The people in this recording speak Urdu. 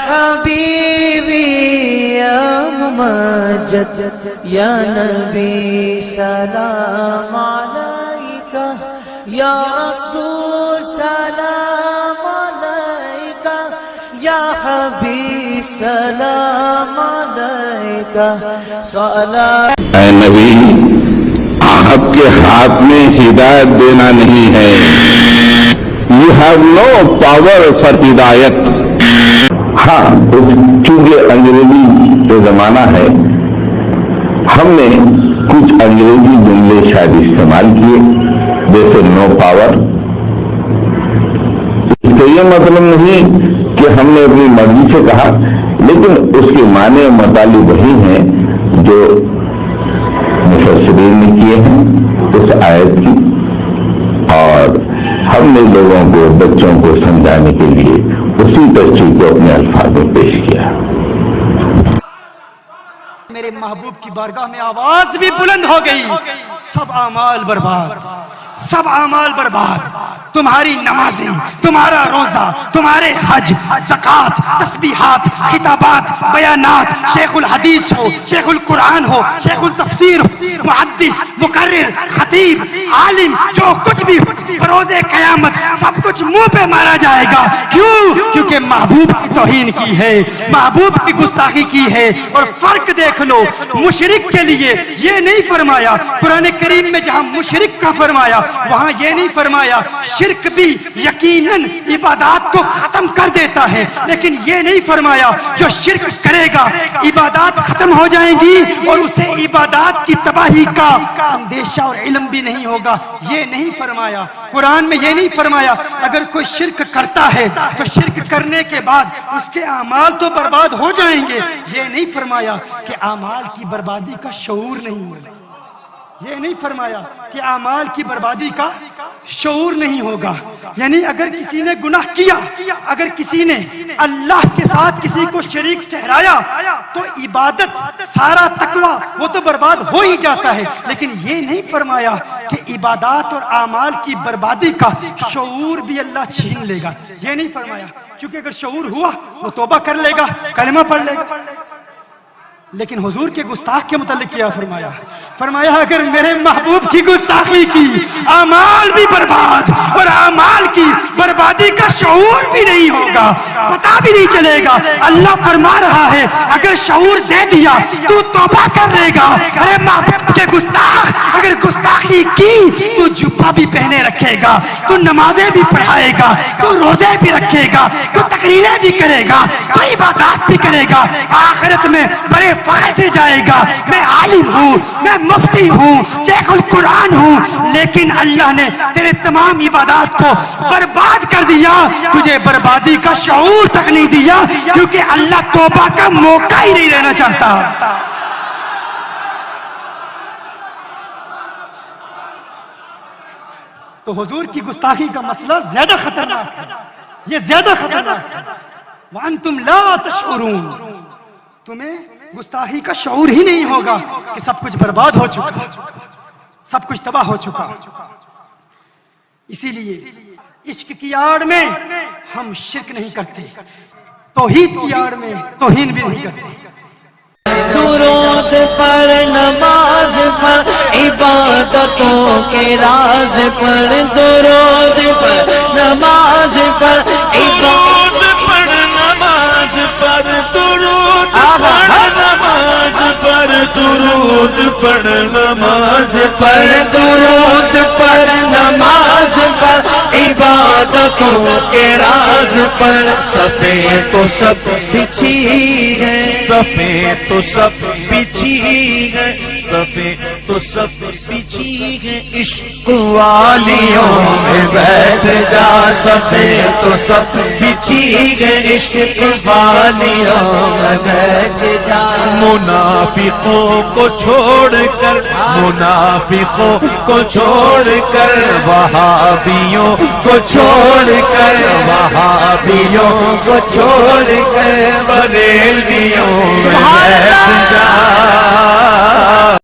حبیبی یا ممجد یا نبی سلام علیکہ یا رسول سلام علیکہ یا حبیب سلام علیکہ صلاة اے نبی، آپ کے ہاتھ میں ہدایت دینا نہیں ہے. You have no power for ہدایت. ہاں، چونکہ انگریزی جو زمانہ ہے، ہم نے کچھ انگریزی جملے شاید استعمال کیے، جیسے نو پاور. اس کا یہ مطلب نہیں کہ ہم نے اپنی مرضی سے کہا، لیکن اس کے معنی مطالب وہی ہیں جو مفسرین نے کیے ہیں اس آیت کی، اور ہم نے لوگوں کو، بچوں کو سمجھانے کے لیے اسی تشریح کو اپنے الفاظ میں پیش کیا. میرے محبوب کی بارگاہ میں آواز بھی بلند ہو گئی، سب اعمال برباد، سب اعمال برباد. تمہاری نمازیں، تمہارا روزہ، تمہارے حج، زکوٰۃ، تسبیحات، خطابات، بیانات، شیخ الحدیث ہو، شیخ القرآن ہو، شیخ التفسیر ہو، محدث، مقرر، خطیب، عالم، جو کچھ بھی ہو، بروز قیامت سب کچھ منہ پہ مارا جائے گا. کیوں؟ کیونکہ محبوب کی توہین کی ہے، محبوب کی گستاخی کی ہے. اور فرق دیکھ لو، مشرک کے لیے یہ نہیں فرمایا قرآن کریم میں، جہاں مشرک کا فرمایا وہاں یہ نہیں فرمایا. شرک بھی یقیناً عبادات کو ختم کر دیتا ہے، لیکن یہ نہیں فرمایا جو شرک کرے گا عبادات ختم ہو جائیں گی اور اسے عبادات کی تباہی کا اندیشہ اور علم بھی نہیں ہوگا. یہ نہیں فرمایا قرآن میں، یہ نہیں فرمایا اگر کوئی شرک کرتا ہے تو شرک کرنے کے بعد اس کے اعمال تو برباد ہو جائیں گے. یہ نہیں فرمایا کہ اعمال کی بربادی کا شعور نہیں ہوگا. یہ نہیں فرمایا کہ اعمال کی بربادی کا شعور نہیں ہوگا. یعنی اگر کسی نے گناہ کیا، اگر کسی نے اللہ کے ساتھ کسی کو شریک ٹھہرایا تو عبادت، سارا تقویٰ وہ تو برباد ہو ہی جاتا ہے. لیکن یہ نہیں فرمایا کہ عبادات اور اعمال کی بربادی کا شعور بھی اللہ چھین لے گا. یہ نہیں فرمایا، کیونکہ اگر شعور ہوا وہ توبہ کر لے گا، کلمہ پڑھ لے گا. لیکن حضور کے گستاخ کے متعلق کیا فرمایا؟ فرمایا اگر میرے محبوب کی گستاخی کی، اعمال بھی برباد اور اعمال کی بربادی کا شعور بھی نہیں ہوگا، پتہ بھی نہیں چلے گا. اللہ فرما رہا ہے اگر شعور دے دیا تو توبہ کر لے گا. ارے محبوب کے گستاخ اگر گستاخی کی تو جبہ بھی پہنے رکھے گا، تو نمازیں بھی پڑھائے گا، تو روزے بھی رکھے گا، تو تقریریں بھی کرے گا، تو عبادات بھی کرے گا. آخرت میں بڑے فخر سے جائے گا میں عالم ہوں، میں مفتی ہوں، شیخ القرآن ہوں. لیکن اللہ نے تیرے تمام عبادات کو برباد کر دیا، تجھے بربادی کا شعور تک نہیں دیا، کیونکہ اللہ توبہ کا موقع ہی نہیں دینا چاہتا. تو حضور کی گستاخی کا مسئلہ زیادہ خطرناک ہے، یہ زیادہ خطرناک ہے. وَأَنْتُمْ لَا تَشْعُرُونَ، تمہیں گستاخی کا شعور ہی نہیں ہوگا کہ سب کچھ برباد ہو چکا، سب کچھ تباہ ہو چکا. اسی لیے عشق کی آڑ میں ہم شرک نہیں کرتے، توحید کی آڑ میں توہین بھی نہیں کرتے. درود پر، نماز پر، عبادتوں کے راز پر، درود پر، نماز پر، عبادت پر، نماز پر، درود پر، درود پر، نماز پر، درود پر، نماز پر، عبادتوں کے راز پر. صفے تو سب بچھی ہے، صفے تو سب بچھی ہے، صفے تو سب بچھی ہے. عشق والیوں میں بیٹھ جا، صفے تو سب بچھی ہے، عشق والیوں میں بیٹھ جا. منافقوں کو چھوڑ کر، منافقوں کو چھوڑ کر، وہابیوں کو چھوڑ کر، وہابیوں کو چھوڑ کر، بریلویوں میں بیٹھ جا.